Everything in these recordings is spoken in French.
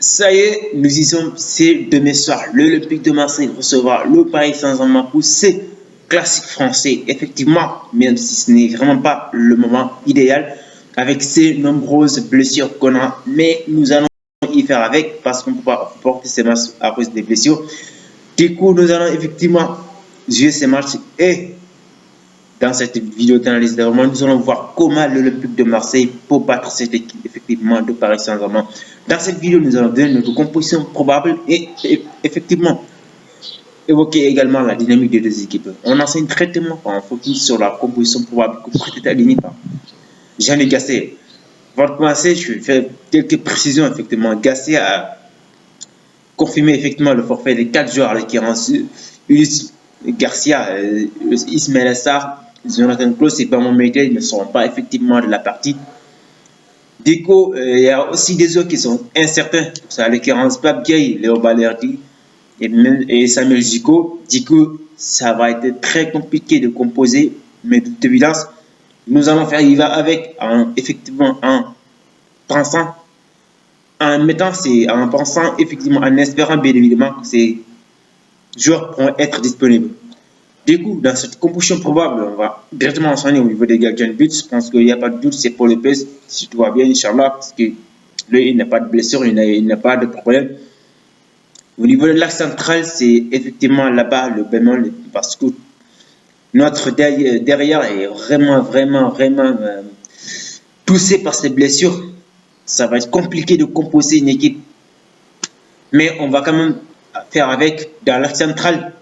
Ça y est, nous y sommes, c'est demain soir. L'Olympique de Marseille recevra le Paris Saint-Germain pour ces classiques français. Effectivement, même si ce n'est vraiment pas le moment idéal, avec ces nombreuses blessures qu'on a, mais nous allons y faire avec parce qu'on ne peut pas porter ces matchs à cause des blessures. Du coup, nous allons effectivement jouer ces matchs et dans cette vidéo d'analyse de roman, nous allons voir comment l'Olympique de Marseille peut battre cette équipe effectivement de Paris Saint-Germain. Dans cette vidéo, nous allons donner notre composition probable et effectivement évoquer également la dynamique des deux équipes. On enseigne traitement en focus sur la composition probable que pourrait être alignée par Jean-Luc Gasset. Avant de commencer, je vais faire quelques précisions. Effectivement, Gasset a confirmé effectivement le forfait des 4 joueurs, à l'occurrence Ulysse Garcia, Ismaël Assar, Jonathan Klaus et Bamon Meite ne seront pas effectivement de la partie. Déco, il y a aussi des autres qui sont incertains. À l'occurrence, Pape Gay, Léo Balerdi et Samuel Zico. Dico, ça va être très compliqué de composer, mais de toute évidence, nous allons faire y va avec effectivement en pensant, en pensant effectivement, en espérant bien évidemment que ces joueurs pourront être disponibles. Du coup, dans cette composition probable, on va directement enchaîner au niveau des gardiens de but. Je pense qu'il n'y a pas de doute, c'est Paul Lopez, si tout va bien, Inch'Allah, parce que lui, il n'a pas de blessure, il n'a pas de problème. Au niveau de l'axe central, c'est effectivement là-bas le bémol, parce que notre derrière est vraiment touché par ces blessures. Ça va être compliqué de composer une équipe. Mais on va quand même faire avec dans l'axe central.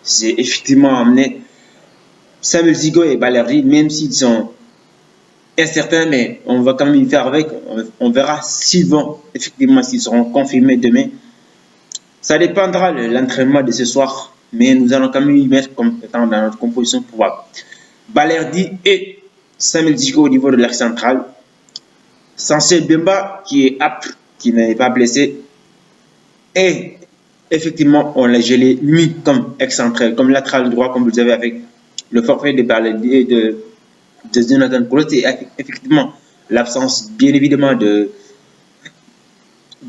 C'est effectivement amené Samuel Zico et Balerdi, même s'ils sont incertains, mais on va quand même y faire avec. On verra s'ils vont, effectivement, s'ils seront confirmés demain. Ça dépendra de l'entraînement de ce soir, mais nous allons quand même y mettre comme étant dans notre composition probable. Balerdi et Samuel Zico au niveau de l'axe central. Sanchez Bemba qui est apte, qui n'est pas blessé. Et effectivement, on l'a gelé mis comme excentré, comme latéral droit, comme vous avez avec le forfait de Balerdi et de Jonathan Klaus. Et effectivement, l'absence, bien évidemment, de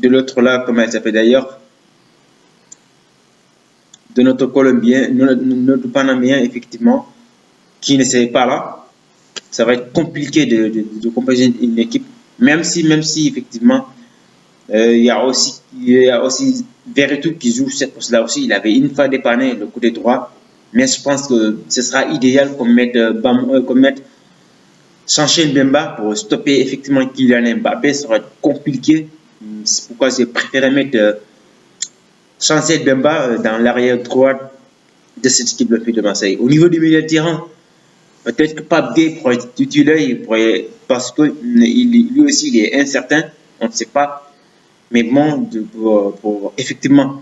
l'autre là, comment elle s'appelle d'ailleurs, de notre Colombien, notre Panamien, effectivement, qui ne serait pas là. Ça va être compliqué de composer une équipe, même si effectivement, il y a aussi Veretout qui joue cette poste-là aussi. Il avait une fois dépanné le côté droit, mais je pense que ce sera idéal qu'on mette Chancel Bemba pour stopper effectivement Kylian Mbappé. Ça va être compliqué. C'est pourquoi j'ai préféré mettre Chancel Bemba dans l'arrière droite de cette équipe de Marseille. Au niveau du milieu de terrain, peut-être que Pape Gay pourrait être titulaire, parce que lui aussi il est incertain, on ne sait pas. Mais bon, effectivement,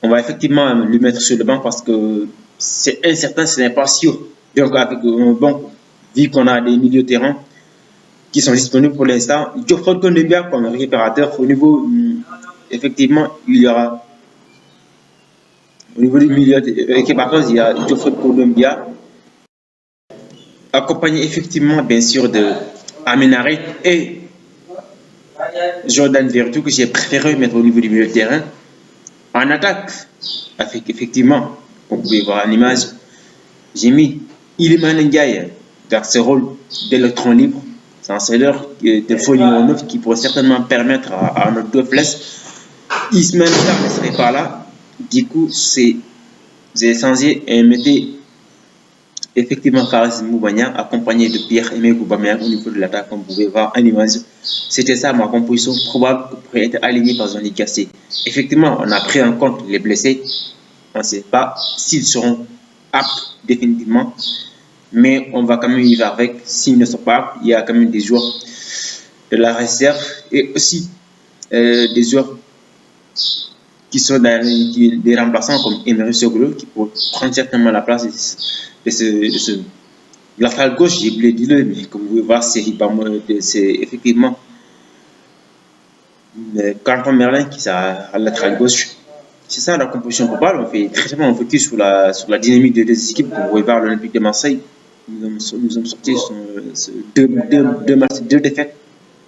on va effectivement lui mettre sur le banc parce que c'est incertain, ce n'est pas sûr. Donc, vu qu'on a des milieux de terrain qui sont disponibles pour l'instant, Geoffroy Kondogbia comme récupérateur, au niveau, effectivement, il y aura, au niveau du milieu récupérateur, il y a Geoffroy Kondogbia, accompagné effectivement, bien sûr, de Amenaré et Jordan Veretout, que j'ai préféré mettre au niveau du milieu de terrain. En attaque, effectivement, comme vous pouvez voir en image, j'ai mis Iliman Ndiaye dans ce rôle d'électron libre. C'est un selleur de faux numéro 9 qui pourrait certainement permettre à notre deux flèches. Ismaël Sarr ne serait pas là. Du coup, c'est essentiel et mettez effectivement Karim Moubania accompagné de Pierre-Emerick Aubameyang au niveau de l'attaque, comme vous pouvez voir en image. C'était ça ma composition probable que pourrait être alignée par Jean-Luc Gasset. Effectivement, on a pris en compte les blessés. On ne sait pas s'ils seront aptes définitivement, mais on va quand même y aller avec. S'ils ne sont pas aptes, il y a quand même des joueurs de la réserve et aussi des joueurs qui sont des remplaçants comme Emery Soglo qui pourraient prendre certainement la place de ce latéral gauche. J'ai oublié de dire, mais comme vous pouvez voir, c'est effectivement Quentin Merlin qui est à latéral gauche. C'est ça la composition globale. On fait très on focus sur la dynamique des deux équipes. Vous pouvez voir l'Olympique de Marseille. Nous sommes sortis sur deux matchs, deux défaites.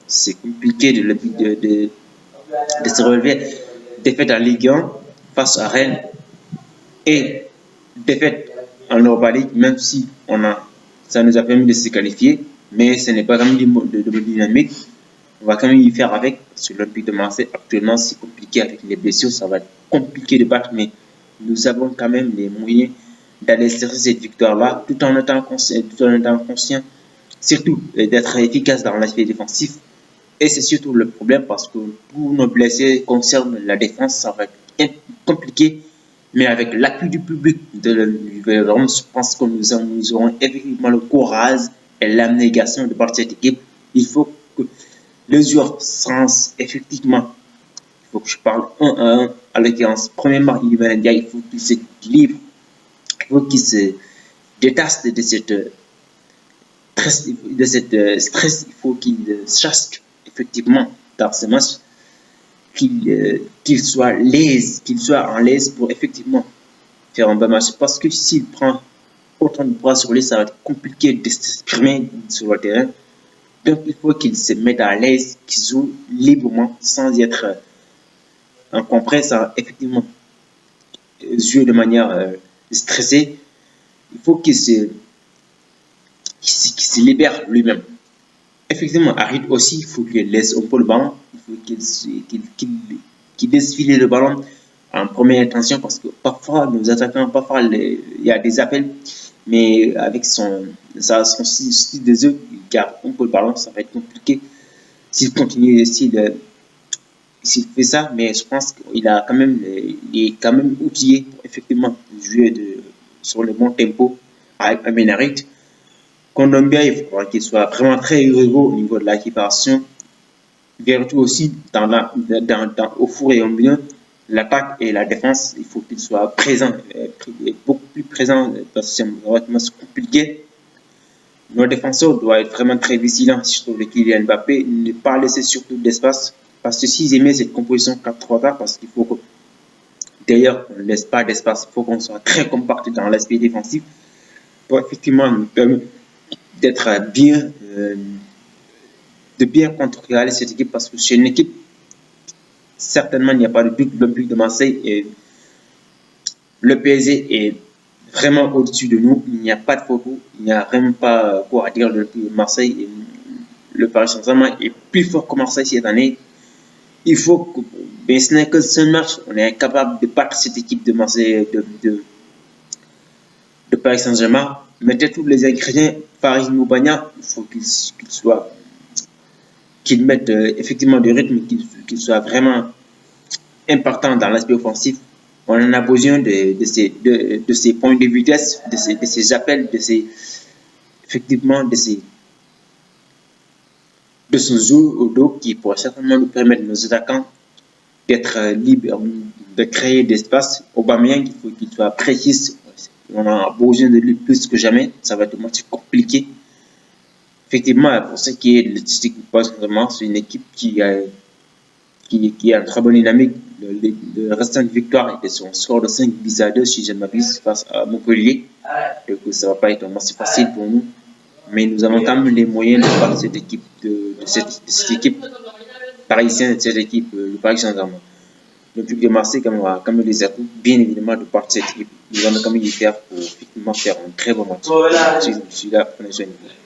C'est compliqué de de se relever. Défaite en Ligue 1 face à Rennes et défaite en Europa League, même si ça nous a permis de se qualifier, mais ce n'est pas quand même de dynamique. On va quand même y faire avec. Sur l'Olympique de Marseille, actuellement, c'est compliqué avec les blessures, ça va être compliqué de battre, mais nous avons quand même les moyens d'aller chercher cette victoire-là, tout en étant conscient, surtout d'être efficace dans l'aspect défensif. Et c'est surtout le problème parce que pour nos blessés concerne la défense, ça va être compliqué. Mais avec l'appui du public de Vélodrome, je pense que nous aurons effectivement le courage et l'abnégation de battre cette équipe. Il faut que les joueurs sensent effectivement, il faut que je parle 1 à 1 à l'occurrence. Premièrement, il faut qu'il s'équilibre, il faut qu'il se détache de cette stress, il faut qu'il chasse effectivement dans ce match, qu'il soit en l'aise pour effectivement faire un bon match. Parce que s'il prend autant de poids sur lui, ça va être compliqué de s'exprimer sur le terrain. Donc il faut qu'il se mette à l'aise, qu'il joue librement sans y être encombré, sans effectivement jouer de manière stressée. Il faut qu'il se libère lui-même. Effectivement, Harit aussi, il faut qu'il laisse un peu le ballon, il faut qu'il défile le ballon en première intention parce que parfois, nos attaquants, parfois, il y a des appels, mais avec son style de jeu, il garde un peu le ballon, ça va être compliqué s'il continue, s'il fait ça, mais je pense qu'il est quand même outillé pour effectivement jouer sur le bon tempo avec Amenarit. Kondogbia, il faudra qu'il soit vraiment très rigoureux au niveau de l'équitation. Vertu aussi, au four et au milieu, l'attaque et la défense, il faut qu'il soit présent, beaucoup plus présent parce que c'est vraiment compliqué. Nos défenseurs doivent être vraiment très vigilants, surtout le Kylian Mbappé, ne pas laisser surtout d'espace. Parce que s'ils aimaient cette composition 4-3-4, parce qu'il faut que d'ailleurs on ne laisse pas d'espace, il faut qu'on soit très compact dans l'aspect défensif pour effectivement nous permettre d'être de bien contrôler cette équipe parce que c'est une équipe, certainement il n'y a pas de doute, l'Olympique de Marseille et le PSG est vraiment au-dessus de nous, il n'y a pas de photo, il n'y a vraiment pas quoi à dire de Marseille et le Paris Saint-Germain est plus fort que Marseille cette année. Il faut que, mais ce n'est que ce match, on est incapable de battre cette équipe de Marseille, de Paris Saint-Germain. Mettez tous les ingrédients, Farid Moubania, il faut qu'il mette effectivement du rythme, qu'il soit vraiment important dans l'aspect offensif. On en a besoin de ces points de vitesse, de ces appels, effectivement, de ce jeu au dos qui pourrait certainement nous permettre, nos attaquants, d'être libres, de créer de l'espace. Aubameyang, il faut qu'il soit précis. On a besoin de lui plus que jamais. Ça va être compliqué. Effectivement, pour ce qui est de cette équipe, c'est une équipe qui a une très bonne dynamique. Le restant de victoire était sur un score de 5-2 si je ne m'abuse face à Montpellier. Donc ça ne va pas être un match facile pour nous. Mais nous avons quand même les moyens de battre cette équipe, de cette équipe parisienne, de cette équipe, le Paris Saint-Germain. Le public de Marseille, comme les atouts, bien évidemment, de battre cette équipe. Nous allons quand même y faire pour effectivement faire un très bon match. Je suis là, prenez soin de vous.